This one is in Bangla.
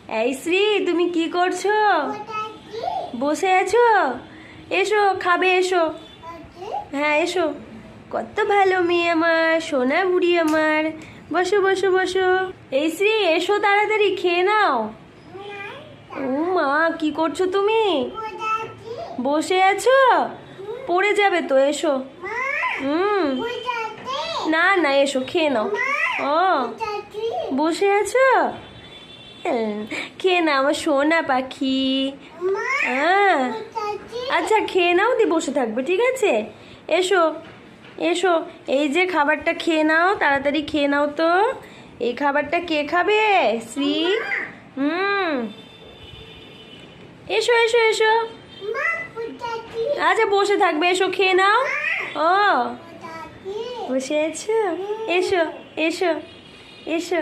এই শ্রী, তুমি কি করছো? বসে আছো? এসো, খাবে, এসো। হ্যাঁ, এসো। কত ভালো মেয়ে আমার, সোনা বুড়ি আমার। বসো বসো বসো। এই শ্রী, এসো তাড়াতাড়ি, খেয়ে নাও। ও মা, কি করছো তুমি? বসে আছো? পড়ে যাবে তো, এসো। না না, এসো, খেয়ে নাও। ও, বসে আছো? খেয়ে নাও আমার সোনা পাখি। হ্যাঁ, আচ্ছা খেয়ে নাও, দিয়ে বসে থাকবে, ঠিক আছে? এসো এসো, এই যে খাবারটা খেয়ে নাও, তাড়াতাড়ি খেয়ে নাও তো। এই খাবারটা কে খাবে? শ্রী। এসো এসো এসো। আচ্ছা বসে থাকবে, এসো খেয়ে নাও। ও, বসে আছো? এসো এসো এসো।